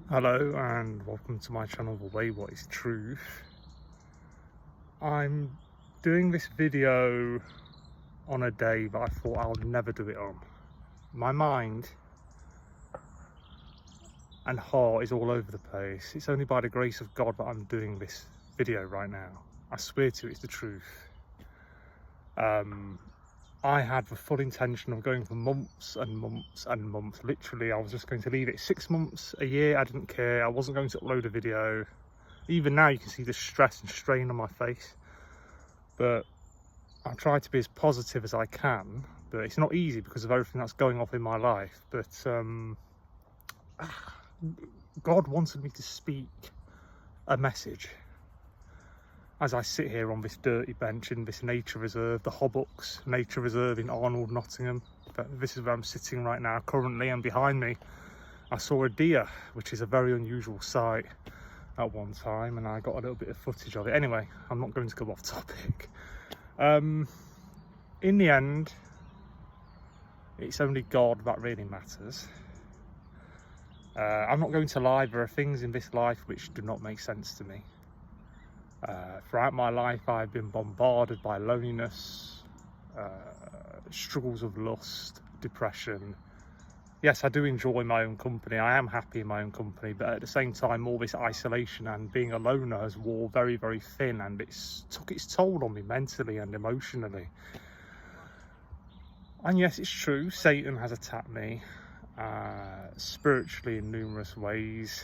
Hello and welcome to my channel, The Way What Is Truth. I'm doing this video on a day that I thought I'll never do it on. My mind and heart is all over the place. It's only by the grace of God that I'm doing this video right now. I swear to you, it's the truth. I had the full intention of going for months and months and months. Literally, I was just going to leave it 6 months, a year, I didn't care. I wasn't going to upload a video. Even now you can see the stress and strain on my face. But I try to be as positive as I can. But it's not easy because of everything that's going off in my life. But God wanted me to speak a message. As I sit here on this dirty bench in this nature reserve, the Hobbucks nature reserve in Arnold, Nottingham. This is where I'm sitting right now currently, and behind me I saw a deer, which is a very unusual sight at one time, and I got a little bit of footage of it. Anyway, I'm not going to go off topic. In the end, it's only God that really matters. I'm not going to lie, there are things in this life which do not make sense to me. Throughout my life I've been bombarded by loneliness, struggles of lust, depression. Yes, I do enjoy my own company, I am happy in my own company, but at the same time all this isolation and being a loner has worn very, very thin, and it's took its toll on me mentally and emotionally. And yes, it's true, Satan has attacked me spiritually in numerous ways,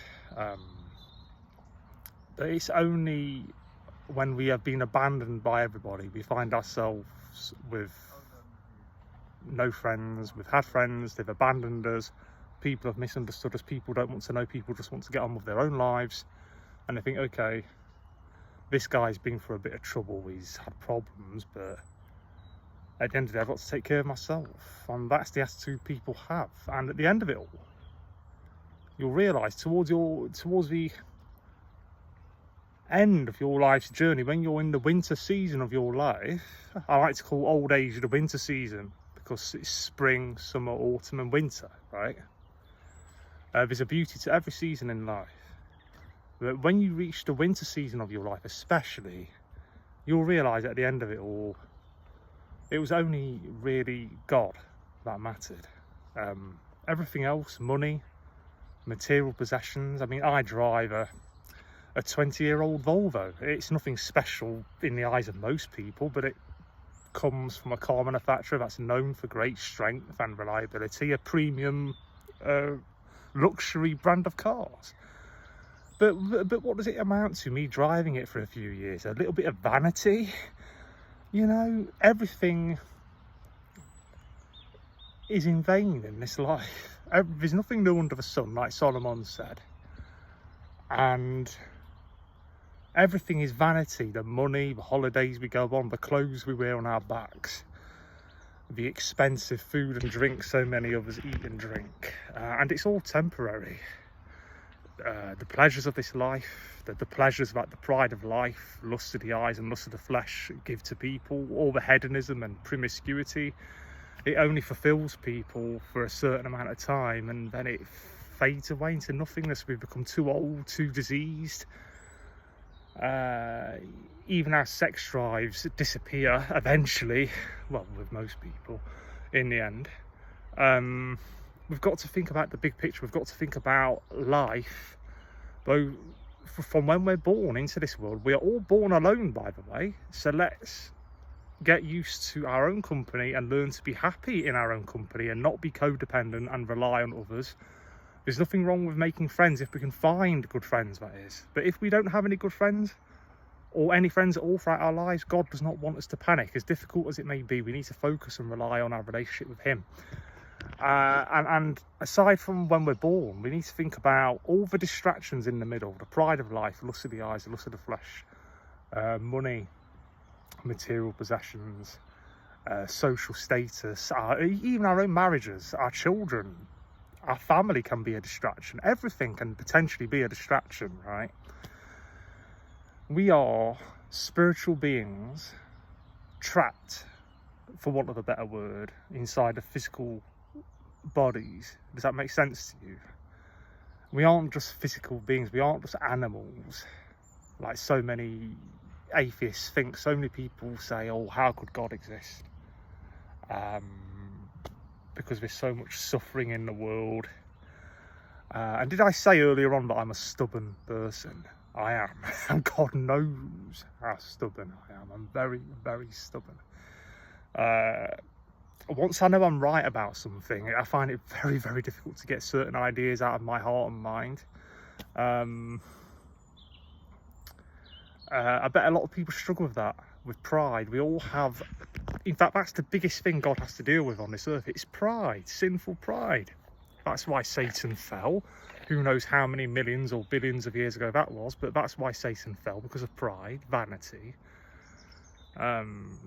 but it's only when we have been abandoned by everybody, we find ourselves with no friends. We've had friends, they've abandoned us, people have misunderstood us, people don't want to know, people just want to get on with their own lives, and they think, okay, this guy's been through a bit of trouble, he's had problems, but at the end of the day I've got to take care of myself. And that's the attitude people have, and at the end of it all you'll realise towards the end of your life's journey, when you're in the winter season of your life, I like to call old age the winter season because it's spring, summer, autumn and winter, right? There's a beauty to every season in life, but when you reach the winter season of your life especially, you'll realise at the end of it all it was only really God that mattered. Everything else, money, material possessions, I mean, I drive a 20-year-old Volvo. It's nothing special in the eyes of most people, but it comes from a car manufacturer that's known for great strength and reliability, a premium luxury brand of cars. But what does it amount to, me driving it for a few years? A little bit of vanity? You know, everything is in vain in this life. There's nothing new under the sun, like Solomon said. And everything is vanity, the money, the holidays we go on, the clothes we wear on our backs, the expensive food and drink so many of us eat and drink, and it's all temporary. The pleasures of this life, the pleasures that the pride of life, lust of the eyes and lust of the flesh give to people, all the hedonism and promiscuity, it only fulfills people for a certain amount of time, and then it fades away into nothingness. We become too old, too diseased. Even our sex drives disappear eventually, well, with most people in the end. We've got to think about the big picture. We've got to think about life, though, from when we're born into this world. We are all born alone, by the way, so let's get used to our own company and learn to be happy in our own company and not be codependent and rely on others. There's nothing wrong with making friends if we can find good friends, that is. But if we don't have any good friends, or any friends at all throughout our lives, God does not want us to panic. As difficult as it may be, we need to focus and rely on our relationship with Him. And aside from when we're born, we need to think about all the distractions in the middle, the pride of life, lust of the eyes, the lust of the flesh, money, material possessions, social status, even our own marriages, our children, our family can be a distraction. Everything can potentially be a distraction, right? We are spiritual beings trapped, for want of a better word, inside of physical bodies. Does that make sense to you? We aren't just physical beings, we aren't just animals, like so many atheists think. So many people say, oh, how could God exist? Because there's so much suffering in the world. And did I say earlier on that I'm a stubborn person? I am. And God knows how stubborn I am. I'm very, very stubborn. Once I know I'm right about something, I find it very, very difficult to get certain ideas out of my heart and mind. I bet a lot of people struggle with that, with pride. We all have, in fact, that's the biggest thing God has to deal with on this earth. It's pride, sinful pride. That's why Satan fell. Who knows how many millions or billions of years ago that was, but that's why Satan fell, because of pride, vanity.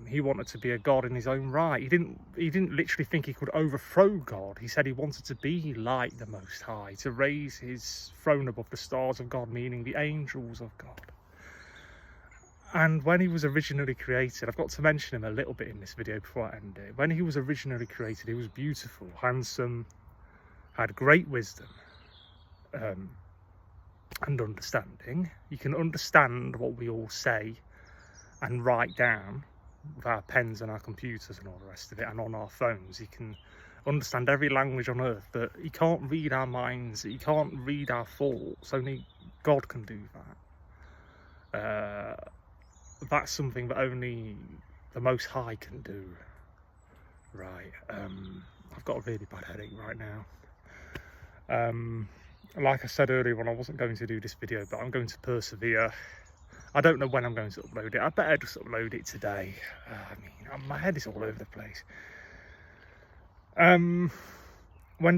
He wanted to be a god in his own right. He didn't literally think he could overthrow God. He said he wanted to be like the Most High, to raise his throne above the stars of God, meaning the angels of God. And when he was originally created, I've got to mention him a little bit in this video before I end it. When he was originally created, he was beautiful, handsome, had great wisdom, and understanding. You can understand what we all say and write down with our pens and our computers and all the rest of it, and on our phones. You can understand every language on earth, but he can't read our minds, he can't read our thoughts. Only God can do that. That's something that only the Most High can do. Right, I've got a really bad headache right now. Like I said earlier when I wasn't going to do this video, but I'm going to persevere. I don't know when I'm going to upload it. I better just upload it today. I mean, my head is all over the place. When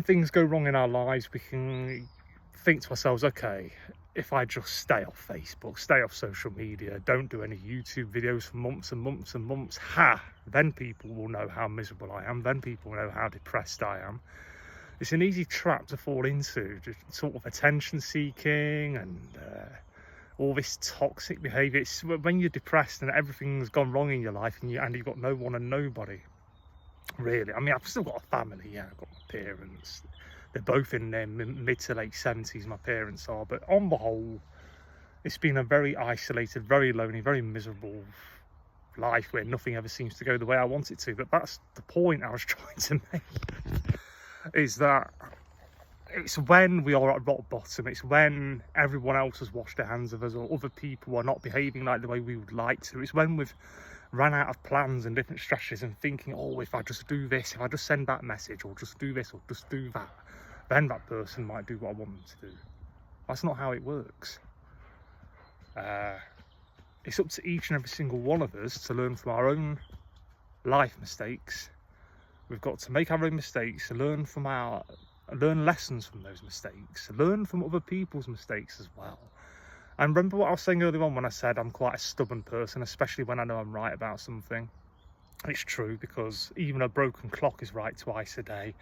things go wrong in our lives, we can think to ourselves, okay, if I just stay off Facebook, stay off social media, don't do any YouTube videos for months and months and months, then people will know how miserable I am, then people will know how depressed I am. It's an easy trap to fall into, just sort of attention seeking and all this toxic behaviour. It's when you're depressed and everything's gone wrong in your life and you've got no one and nobody, really. I mean, I've still got a family, yeah, I've got my parents. They're both in their mid to late 70s, my parents are, but on the whole, it's been a very isolated, very lonely, very miserable life where nothing ever seems to go the way I want it to. But that's the point I was trying to make, is that it's when we are at rock bottom, it's when everyone else has washed their hands of us, or other people are not behaving like the way we would like to. It's when we've ran out of plans and different strategies and thinking, oh, if I just do this, if I just send that message, or just do this, or just do that, then that person might do what I want them to do. That's not how it works. It's up to each and every single one of us to learn from our own life mistakes. We've got to make our own mistakes, learn lessons from those mistakes, learn from other people's mistakes as well. And remember what I was saying earlier on when I said I'm quite a stubborn person, especially when I know I'm right about something. It's true, because even a broken clock is right twice a day.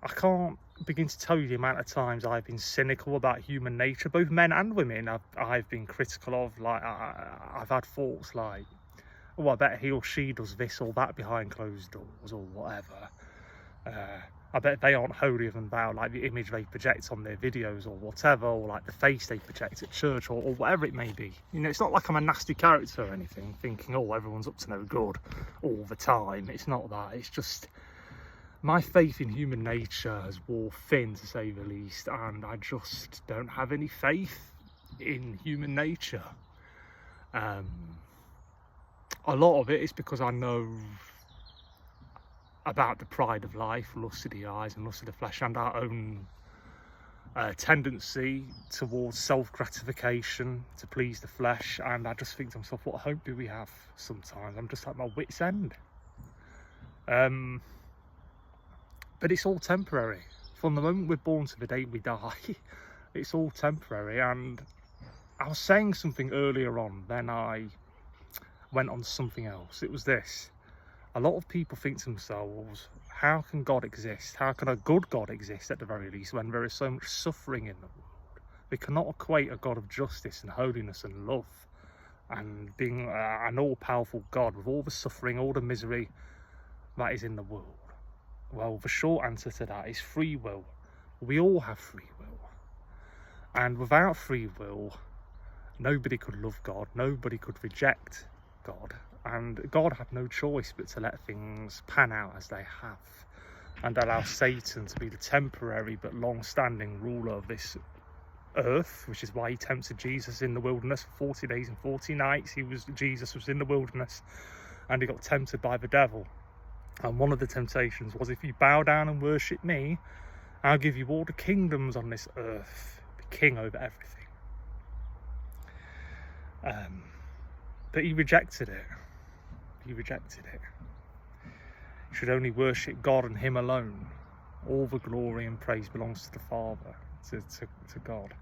I can't begin to tell you the amount of times I've been cynical about human nature, both men and women. I've been critical of, like, I've had thoughts like, oh, I bet he or she does this or that behind closed doors, or whatever. I bet they aren't holier than thou, like the image they project on their videos or whatever, or like the face they project at church, or whatever it may be. You know, it's not like I'm a nasty character or anything, thinking, oh, everyone's up to no good all the time. It's not that. It's just my faith in human nature has wore thin, to say the least, and I just don't have any faith in human nature. A lot of it is because I know about the pride of life, lust of the eyes and lust of the flesh, and our own tendency towards self-gratification to please the flesh. And I just think to myself, what hope do we have sometimes? I'm just at my wit's end. But it's all temporary. From the moment we're born to the day we die, it's all temporary. And I was saying something earlier on, then I went on to something else. It was this. A lot of people think to themselves, how can God exist? How can a good God exist at the very least when there is so much suffering in the world? We cannot equate a God of justice and holiness and love and being an all-powerful God with all the suffering, all the misery that is in the world. Well, the short answer to that is free will. We all have free will. And without free will, nobody could love God, nobody could reject God, and God had no choice but to let things pan out as they have, and allow Satan to be the temporary but long-standing ruler of this earth, which is why he tempted Jesus in the wilderness for 40 days and 40 nights. Jesus was in the wilderness, and he got tempted by the devil. And one of the temptations was, if you bow down and worship me, I'll give you all the kingdoms on this earth, be king over everything. But he rejected it. He rejected it. You should only worship God and him alone. All the glory and praise belongs to the Father, to God.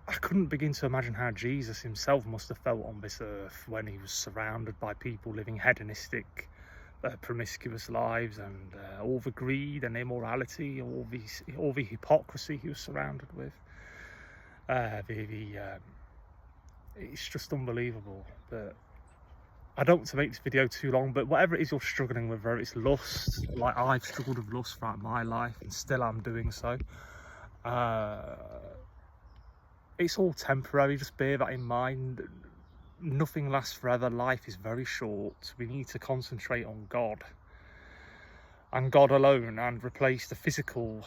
I couldn't begin to imagine how Jesus himself must have felt on this earth when he was surrounded by people living hedonistic, promiscuous lives, and all the greed and immorality, all the hypocrisy he was surrounded with. It's just unbelievable. But I don't want to make this video too long, but whatever it is you're struggling with, whether it's lust, like I've struggled with lust throughout my life and still am doing so, it's all temporary. Just bear that in mind. Nothing lasts forever. Life is very short. We need to concentrate on God and God alone, and replace the physical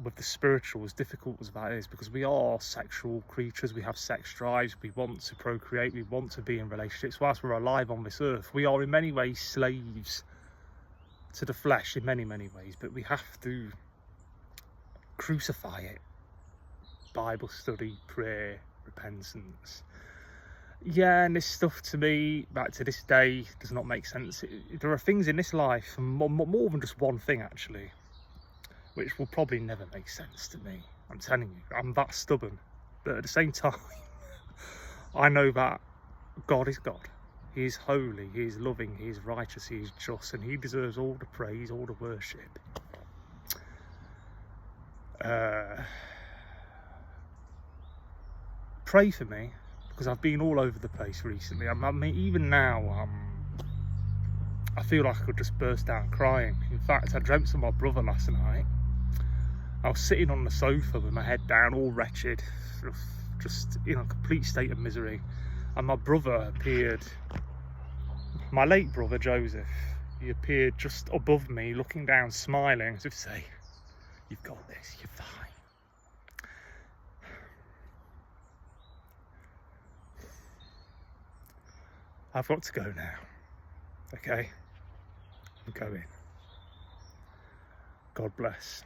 with the spiritual, as difficult as that is, because we are sexual creatures. We have sex drives. We want to procreate. We want to be in relationships. Whilst we're alive on this earth, we are in many ways slaves to the flesh, in many ways, but we have to crucify it. Bible study, prayer, repentance. Yeah, and this stuff to me, back to this day, does not make sense. There are things in this life, more than just one thing actually, which will probably never make sense to me. I'm telling you, I'm that stubborn. But at the same time, I know that God is God. He is holy, he is loving, he is righteous, he is just, and he deserves all the praise, all the worship. Pray for me, because I've been all over the place recently. I mean, even now, I feel like I could just burst out crying. In fact, I dreamt of my brother last night. I was sitting on the sofa with my head down, all wretched, just in a complete state of misery. And my brother appeared, my late brother Joseph, he appeared just above me, looking down, smiling, as if to say, "You've got this, you're fine." I've got to go now, okay? I'm going. God bless.